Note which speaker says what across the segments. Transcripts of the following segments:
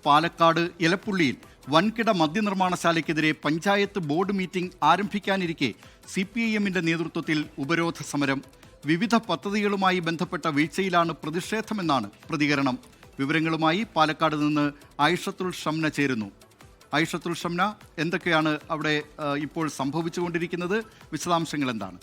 Speaker 1: പാലക്കാട് എലപ്പുള്ളിയിൽ വൻകിട മദ്യനിർമ്മാണശാലയ്ക്കെതിരെ panchayat board meeting ആരംഭിക്കാനിരിക്കെ CPIM-ന്റെ നേതൃത്വത്തിൽ ഉപരോധ സമരം. വിവിധ പദ്ധതികളുമായി ബന്ധപ്പെട്ട വീഴ്ചയിലാണ് പ്രതിഷേധമെന്നാണ് പ്രതികരണം. വിവരങ്ങളുമായി പാലക്കാട് നിന്ന് ആയിഷത്തുൽ ഷംന ചേരുന്നു. ആയിഷത്തുൽ ഷംന, എന്തൊക്കെയാണ് അവിടെ ഇപ്പോൾ സംഭവിച്ചുകൊണ്ടിരിക്കുന്നത്? വിശദാംശങ്ങൾ എന്താണ്?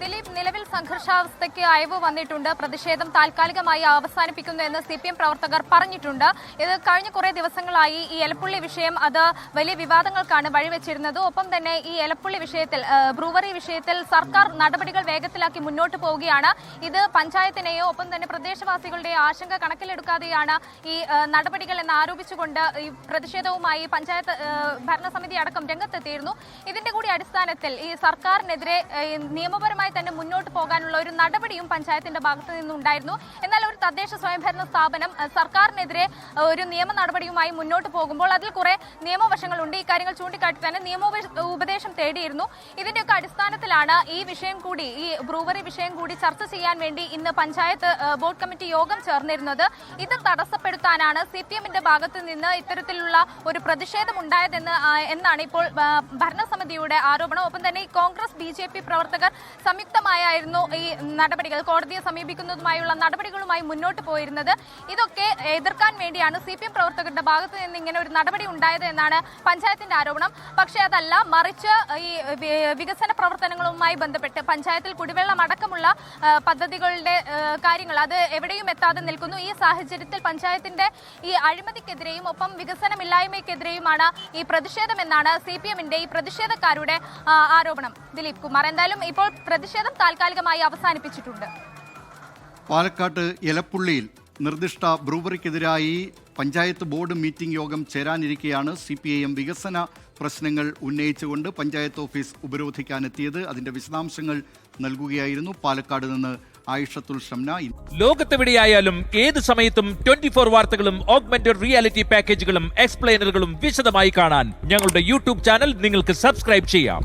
Speaker 2: ദിലീപ്, നിലവിൽ സംഘർഷാവസ്ഥയ്ക്ക് അയവ് വന്നിട്ടുണ്ട്. പ്രതിഷേധം താൽക്കാലികമായി അവസാനിപ്പിക്കുന്നു എന്ന് CPM പ്രവർത്തകർ പറഞ്ഞിട്ടുണ്ട്. ഇത് കഴിഞ്ഞ കുറേ ദിവസങ്ങളായി ഈ എലപ്പുള്ളി വിഷയം അത് വലിയ വിവാദങ്ങൾക്കാണ് വഴിവെച്ചിരുന്നത്. ഒപ്പം തന്നെ ഈ എലപ്പുള്ളി വിഷയത്തിൽ, ബ്രൂവറി വിഷയത്തിൽ സർക്കാർ നടപടികൾ വേഗത്തിലാക്കി മുന്നോട്ട് പോവുകയാണ്. ഇത് പഞ്ചായത്തിനെയോ ഒപ്പം തന്നെ പ്രദേശവാസികളുടെയോ ആശങ്ക കണക്കിലെടുക്കാതെയാണ് ഈ നടപടികൾ എന്ന് ആരോപിച്ചുകൊണ്ട് ഈ പ്രതിഷേധവുമായി പഞ്ചായത്ത് ഭരണസമിതി അടക്കം രംഗത്തെത്തിയിരുന്നു. ഇതിന്റെ കൂടി അടിസ്ഥാനത്തിൽ ഈ സർക്കാരിനെതിരെ നിയമപരമായി തന്നെ മുന്നോട്ട് പോകാനുള്ള ഒരു നടപടിയും പഞ്ചായത്തിന്റെ ഭാഗത്തു നിന്നുണ്ടായിരുന്നു. എന്നാൽ ഒരു തദ്ദേശ സ്വയംഭരണ സ്ഥാപനം സർക്കാരിനെതിരെ ഒരു നിയമ നടപടിയുമായി മുന്നോട്ട് പോകുമ്പോൾ അതിൽ കുറെ നിയമവശങ്ങളുണ്ട്. ഈ കാര്യങ്ങൾ ചൂണ്ടിക്കാട്ടി തന്നെ നിയമോപദേശം തേടിയിരുന്നു. ഇതിന്റെയൊക്കെ അടിസ്ഥാനത്തിലാണ് ഈ വിഷയം കൂടി, ഈ ബ്രൂവറി വിഷയം കൂടി ചർച്ച ചെയ്യാൻ വേണ്ടി ഇന്ന് പഞ്ചായത്ത് ബോർഡ് കമ്മിറ്റി യോഗം ചേർന്നിരുന്നത്. ഇത് തടസ്സപ്പെടുത്താനാണ് CPM-ന്റെ ഭാഗത്ത് നിന്ന് ഇത്തരത്തിലുള്ള ഒരു പ്രതിഷേധം ഉണ്ടായതെന്നാണ് ഇപ്പോൾ ഭരണസമിതിയുടെ ആരോപണം. ഒപ്പം തന്നെ ഈ കോൺഗ്രസ് BJP പ്രവർത്തകർ സംയുക്തമായിരുന്നു ഈ നടപടികൾ, കോടതിയെ സമീപിക്കുന്നതുമായുള്ള നടപടികളുമായി മുന്നോട്ട് പോയിരുന്നത്. ഇതൊക്കെ എതിർക്കാൻ വേണ്ടിയാണ് CPM പ്രവർത്തകരുടെ ഭാഗത്ത് നിന്ന് ഇങ്ങനെ ഒരു നടപടി ഉണ്ടായത് എന്നാണ് പഞ്ചായത്തിന്റെ ആരോപണം. പക്ഷേ അതല്ല, മറിച്ച് ഈ വികസന പ്രവർത്തനങ്ങളുമായി ബന്ധപ്പെട്ട് പഞ്ചായത്തിൽ കുടിവെള്ളം അടക്കമുള്ള പദ്ധതികളുടെ കാര്യങ്ങൾ അത് എവിടെയും എത്താതെ നിൽക്കുന്നു. ഈ സാഹചര്യത്തിൽ പഞ്ചായത്തിന്റെ ഈ അഴിമതിക്കെതിരെയും ഒപ്പം വികസനമില്ലായ്മയ്ക്കെതിരെയുമാണ് ഈ പ്രതിഷേധമെന്നാണ് CPM-ന്റെ ഈ പ്രതിഷേധക്കാരുടെ ആരോപണം. ദിലീപ് കുമാർ, എന്തായാലും ഇപ്പോൾ പ്രതിഷേധം താൽക്കാലികമായി അവസാനിപ്പിച്ചിട്ടുണ്ട്.
Speaker 1: പാലക്കാട് എലപ്പുള്ളിയിൽ നിർദ്ദിഷ്ട ബ്രൂവറിക്കെതിരായി പഞ്ചായത്ത് ബോർഡ് മീറ്റിംഗ് യോഗം ചേരാനിരിക്കെയാണ് CPIM വികസന പ്രശ്നങ്ങൾ ഉന്നയിച്ചുകൊണ്ട് പഞ്ചായത്ത് ഓഫീസ് ഉപരോധിക്കാനെത്തിയത്. അതിന്റെ വിശദാംശങ്ങൾ നൽകുകയായിരുന്നു പാലക്കാട് നിന്ന് ആയിഷത്തുൽ ഷംന.
Speaker 3: ലോകത്തെവിടെയായാലും ഏത് സമയത്തും 24 വാർത്തകളും ഓഗ്മെന്റഡ് റിയാലിറ്റി പാക്കേജുകളും എക്സ്പ്ലെയിനറുകളും വിശദമായി കാണാൻ ഞങ്ങളുടെ YouTube ചാനൽ നിങ്ങൾക്ക് സബ്സ്ക്രൈബ് ചെയ്യാം.